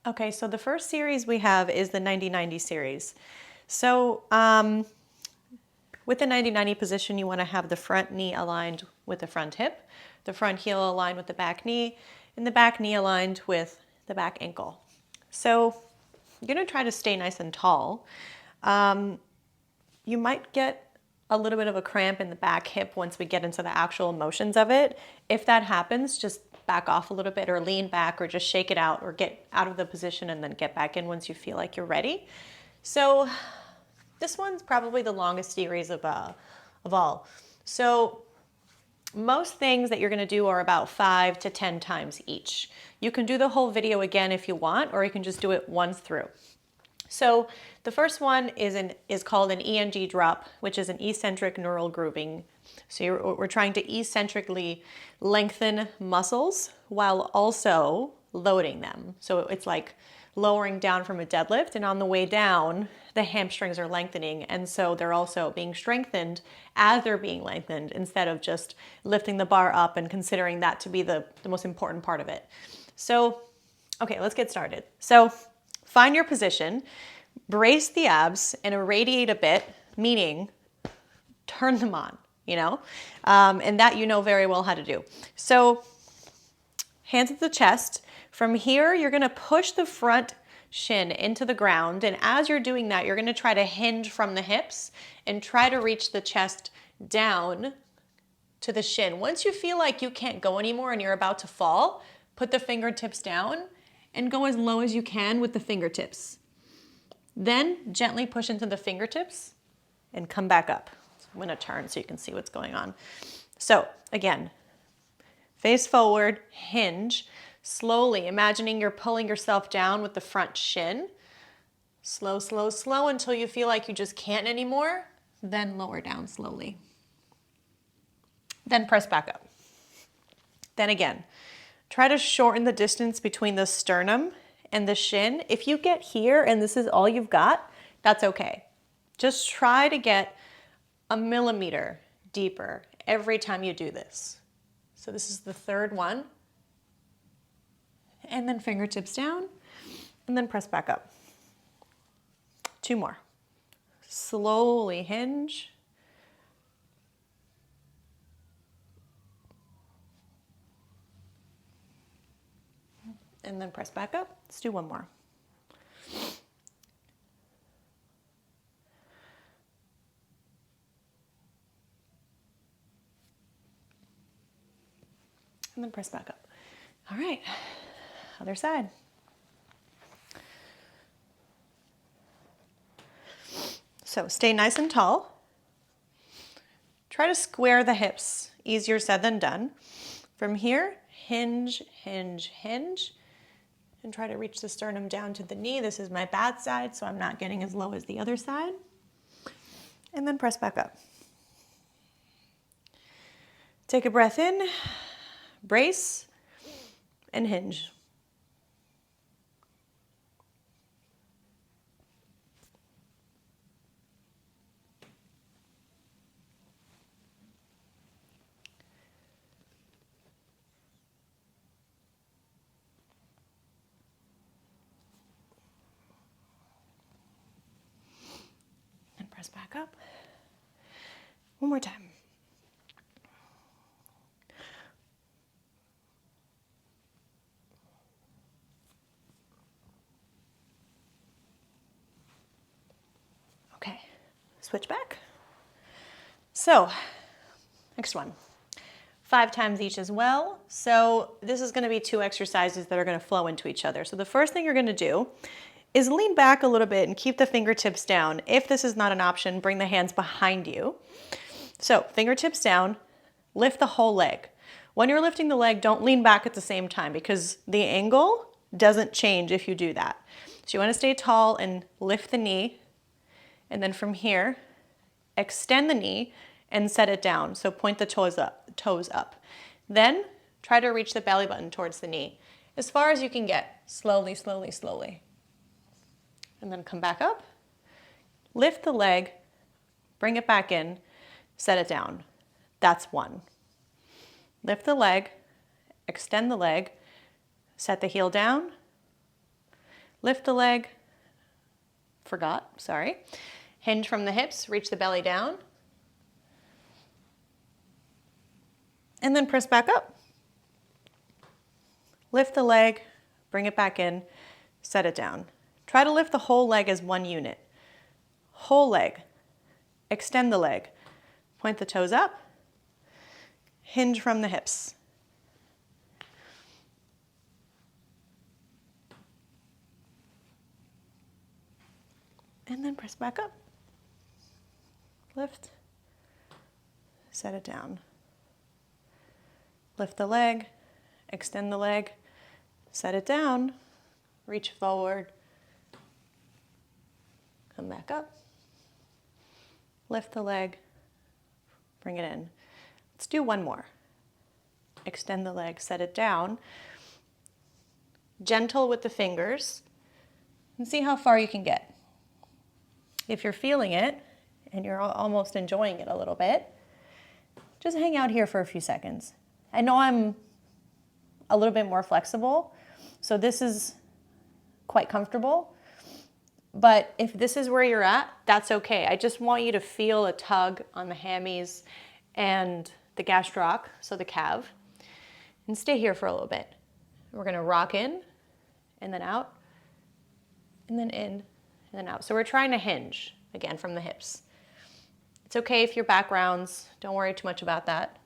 Okay, so the first series we have is the 90-90 series. So with the 90-90 position, you want to have the front knee aligned with the front hip, the front heel aligned with the back knee, and the back knee aligned with the back ankle. So you're going to try to stay nice and tall. You might get a little bit of a cramp in the back hip once we get into the actual motions of it. If that happens, just back off a little bit or lean back or just shake it out or get out of the position and then get back in once you feel like you're ready. So this one's probably the longest series of all. So most things that you're going to do are about 5 to 10 times each. You can do the whole video again if you want, or you can just do it once through. So the first one is called an ENG drop, which is an eccentric neural grooving. So we're trying to eccentrically lengthen muscles while also loading them. So it's like lowering down from a deadlift, and on the way down, the hamstrings are lengthening, and so they're also being strengthened as they're being lengthened instead of just lifting the bar up and considering that to be the most important part of it. So, okay, let's get started. So find your position, brace the abs, and irradiate a bit, meaning turn them on, and that you know very well how to do. So hands at the chest. From here, you're going to push the front shin into the ground, and as you're doing that, you're going to try to hinge from the hips and try to reach the chest down to the shin. Once you feel like you can't go anymore and you're about to fall, put the fingertips down and go as low as you can with the fingertips. Then gently push into the fingertips and come back up. So I'm going to turn so you can see what's going on. So again, face forward, hinge, slowly, imagining you're pulling yourself down with the front shin. Slow, slow, slow until you feel like you just can't anymore. Then lower down slowly. Then press back up. Then again, try to shorten the distance between the sternum and the shin. If you get here and this is all you've got, that's okay. Just try to get a millimeter deeper every time you do this. So this is the third one. And then fingertips down, and then press back up. 2 more. Slowly hinge. And then press back up. Let's do 1 more. And then press back up. All right, other side. So stay nice and tall. Try to square the hips. Easier said than done. From here, hinge, hinge, hinge, and try to reach the sternum down to the knee. This is my bad side, so I'm not getting as low as the other side. And then press back up. Take a breath in, brace, and hinge. And press back up. 1 more time. Okay, switch back. So, next one. 5 times each as well. So this is going to be 2 exercises that are going to flow into each other. So the first thing you're going to do is lean back a little bit and keep the fingertips down. If this is not an option, bring the hands behind you. So fingertips down, lift the whole leg. When you're lifting the leg, don't lean back at the same time because the angle doesn't change if you do that. So you want to stay tall and lift the knee. And then from here, extend the knee and set it down. So point the toes up. Then try to reach the belly button towards the knee as far as you can get. Slowly, slowly, slowly. And then come back up. Lift the leg, bring it back in, set it down. That's 1. Lift the leg, extend the leg, set the heel down, Lift the leg, sorry. Hinge from the hips, reach the belly down. And then press back up. Lift the leg, bring it back in, set it down. Try to lift the whole leg as one unit. Whole leg. Extend the leg. Point the toes up. Hinge from the hips. And then press back up. Lift. Set it down. Lift the leg. Extend the leg. Set it down. Reach forward. Come back up. Lift the leg. Bring it in. Let's do one more. Extend the leg. Set it down. Gentle with the fingers. And see how far you can get. If you're feeling it, and you're almost enjoying it a little bit, just hang out here for a few seconds. I know I'm a little bit more flexible, so this is quite comfortable. But if this is where you're at, that's okay. I just want you to feel a tug on the hammies and the gastroc, so the calf, and stay here for a little bit. We're gonna rock in, and then out, and then in, and then out. So we're trying to hinge, again, from the hips. It's okay if your back rounds, don't worry too much about that.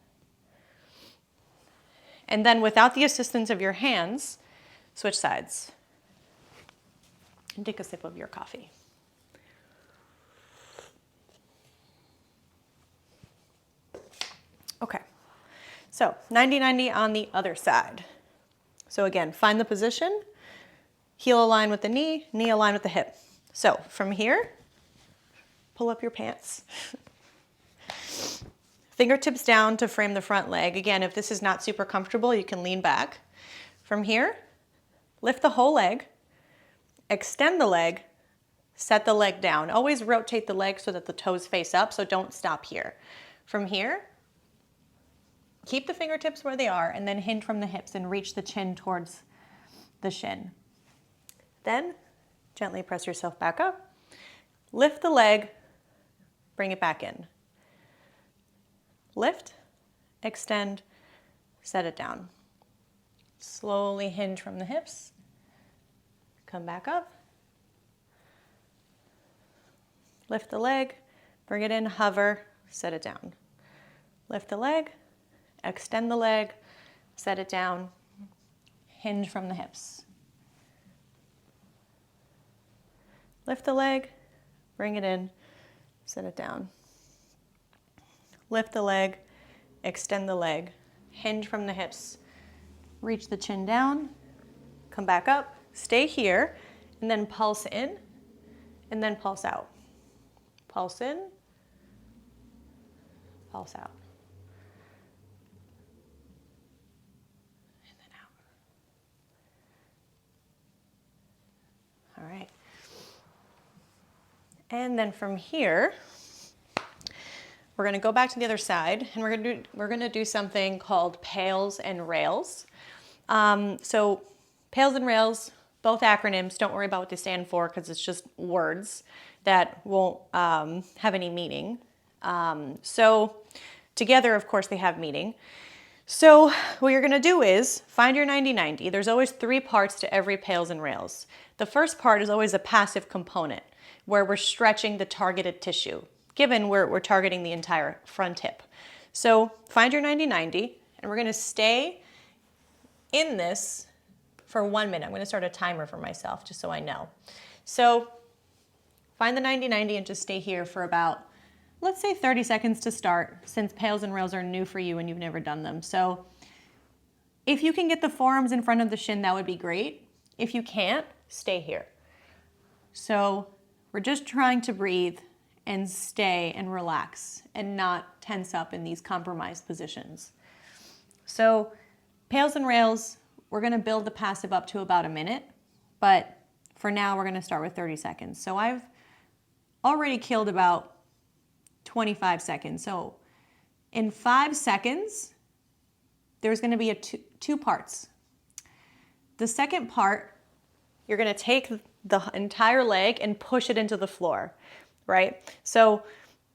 And then without the assistance of your hands, switch sides. And take a sip of your coffee. Okay, so 90-90 on the other side. So again, find the position, heel align with the knee align with the hip. So from here, pull up your pants. Fingertips down to frame the front leg. Again, if this is not super comfortable, you can lean back. From here, lift the whole leg, extend the leg, set the leg down. Always rotate the leg so that the toes face up, so don't stop here. From here, keep the fingertips where they are and then hinge from the hips and reach the chin towards the shin. Then, gently press yourself back up. Lift the leg, bring it back in. Lift, extend, set it down. Slowly hinge from the hips. Come back up. Lift the leg, bring it in, hover, set it down. Lift the leg, extend the leg, set it down, hinge from the hips. Lift the leg, bring it in, set it down. Lift the leg, extend the leg, hinge from the hips. Reach the chin down, come back up, stay here, and then pulse in, and then pulse out. Pulse in, pulse out. And then out. All right. And then from here, we're going to go back to the other side, and we're going to do something called pails and rails. So pails and rails, both acronyms. Don't worry about what they stand for because it's just words that won't have any meaning. So together, of course, they have meaning. So what you're going to do is find your 90-90. There's always 3 parts to every pails and rails. The first part is always a passive component where we're stretching the targeted tissue, given we're targeting the entire front hip. So find your 90-90, and we're going to stay in this for 1 minute. I'm going to start a timer for myself just so I know. So find the 90-90 and just stay here for about, let's say 30 seconds to start, since pails and rails are new for you and you've never done them. So if you can get the forearms in front of the shin, that would be great. If you can't, stay here. So we're just trying to breathe and stay and relax and not tense up in these compromised positions. So pails and rails, we're going to build the passive up to about a minute, but for now we're going to start with 30 seconds. So I've already killed about 25 seconds. So in 5 seconds, there's going to be two parts. The second part you're gonna take the entire leg and push it into the floor, right? So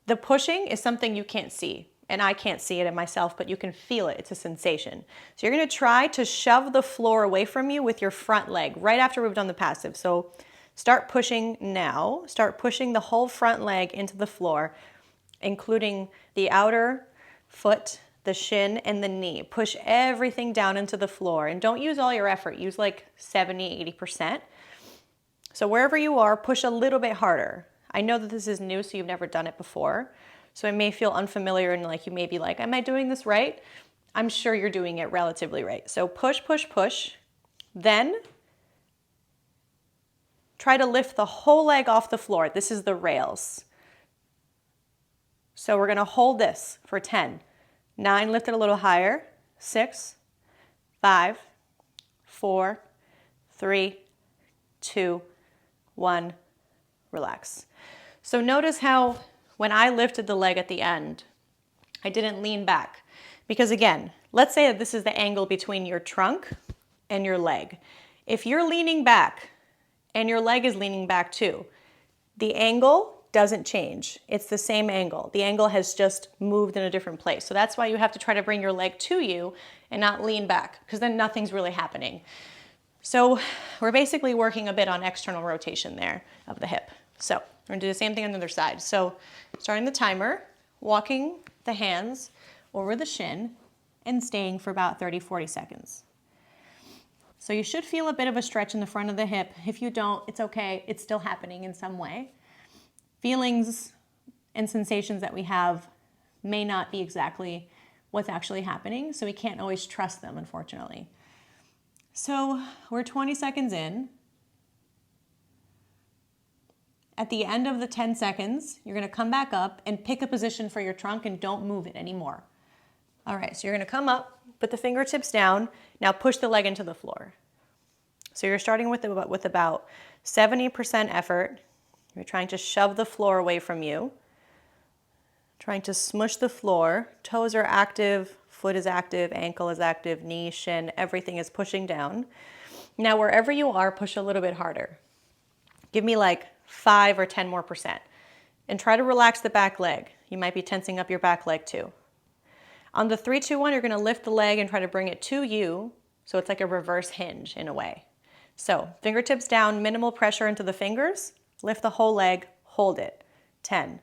the pushing is something you can't see, and I can't see it in myself, but you can feel it. It's a sensation. So you're gonna try to shove the floor away from you with your front leg right after we've done the passive. So start pushing now. Start pushing the whole front leg into the floor, including the outer foot, the shin, and the knee. Push everything down into the floor, and don't use all your effort. Use like 70, 80%. So wherever you are, push a little bit harder. I know that this is new, so you've never done it before. So it may feel unfamiliar and like you may be like, am I doing this right? I'm sure you're doing it relatively right. So push, push, push. Then try to lift the whole leg off the floor. This is the rails. So we're gonna hold this for 10. 9, lift it a little higher. 6, 5, 4, 3, 2, 1, relax. So notice how when I lifted the leg at the end, I didn't lean back. Because again, let's say that this is the angle between your trunk and your leg. If you're leaning back and your leg is leaning back too, the angle doesn't change. It's the same angle. The angle has just moved in a different place. So that's why you have to try to bring your leg to you and not lean back, because then nothing's really happening. So we're basically working a bit on external rotation there of the hip. So we're gonna do the same thing on the other side. So starting the timer, walking the hands over the shin and staying for about 30, 40 seconds. So you should feel a bit of a stretch in the front of the hip. If you don't, it's okay. It's still happening in some way. Feelings and sensations that we have may not be exactly what's actually happening, so we can't always trust them, unfortunately. So we're 20 seconds in. At the end of the 10 seconds, you're gonna come back up and pick a position for your trunk and don't move it anymore. All right, so you're gonna come up, put the fingertips down, now push the leg into the floor. So you're starting with about 70% effort. You're trying to shove the floor away from you, trying to smush the floor. Toes are active, foot is active, ankle is active, knee, shin, everything is pushing down. Now, wherever you are, push a little bit harder. Give me like 5 or 10 more percent. And try to relax the back leg. You might be tensing up your back leg too. On the 3, 2, 1, you're gonna lift the leg and try to bring it to you, so it's like a reverse hinge in a way. So fingertips down, minimal pressure into the fingers. Lift the whole leg, hold it. 10,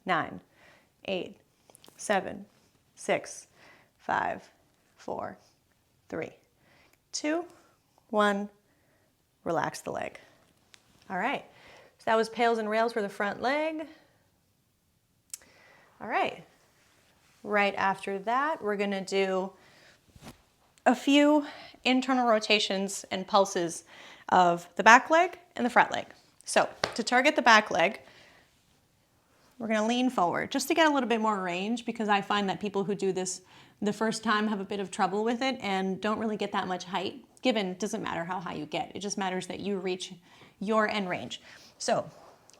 9, 8, 7, 6, 5, 4, 3, 2, 1. Relax the leg. All right, so that was pails and rails for the front leg. All right, right after that, we're gonna do a few internal rotations and pulses of the back leg and the front leg. So to target the back leg, we're gonna lean forward just to get a little bit more range, because I find that people who do this the first time have a bit of trouble with it and don't really get that much height. Given, it doesn't matter how high you get, it just matters that you reach your end range. So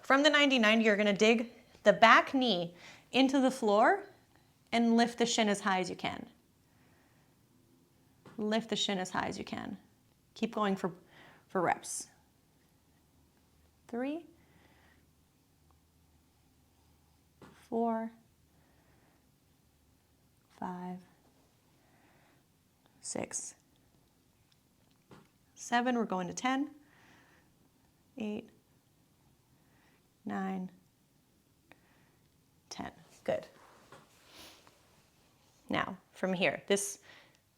from the 90-90, you're gonna dig the back knee into the floor and lift the shin as high as you can. Lift the shin as high as you can. Keep going for reps. 3, 4, 5, 6, 7. We're going to 10, 8, 9, 10. Good. Now, from here, this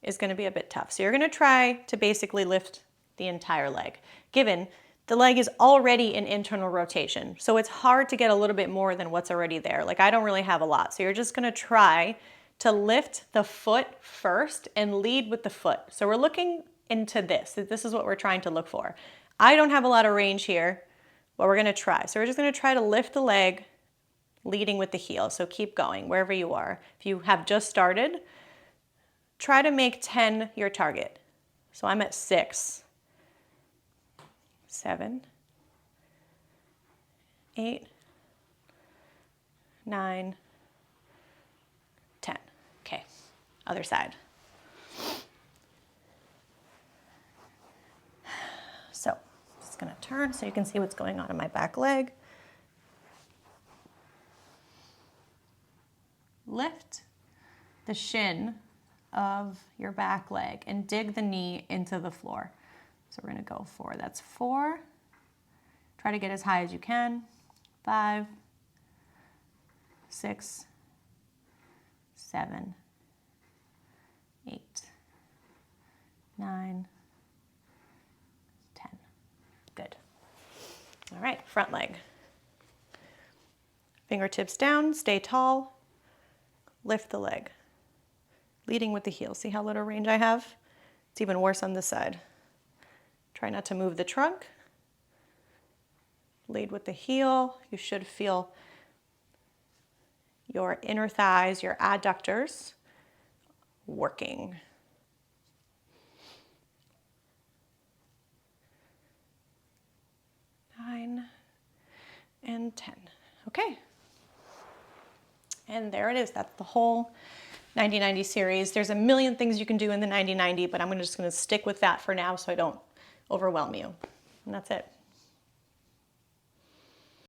is going to be a bit tough. So you're going to try to basically lift the entire leg, given the leg is already in internal rotation. So it's hard to get a little bit more than what's already there. Like, I don't really have a lot. So you're just gonna try to lift the foot first and lead with the foot. So we're looking into this. This is what we're trying to look for. I don't have a lot of range here, but we're gonna try. So we're just gonna try to lift the leg, leading with the heel. So keep going wherever you are. If you have just started, try to make 10 your target. So I'm at 6. 7, 8, 9, 10. Okay, other side. So turn so you can see what's going on in my back leg. Lift the shin of your back leg and dig the knee into the floor. So we're gonna go 4. That's 4. Try to get as high as you can. 5, 6, 7, 8, 9, 10. Good. All right, front leg. Fingertips down, stay tall. Lift the leg. Leading with the heel. See how little range I have? It's even worse on this side. Try not to move the trunk. Lead with the heel. You should feel your inner thighs, your adductors working. 9 and 10. Okay. And there it is. That's the whole 90-90 series. There's a million things you can do in the 90-90, but I'm just going to stick with that for now so I don't overwhelm you. And that's it.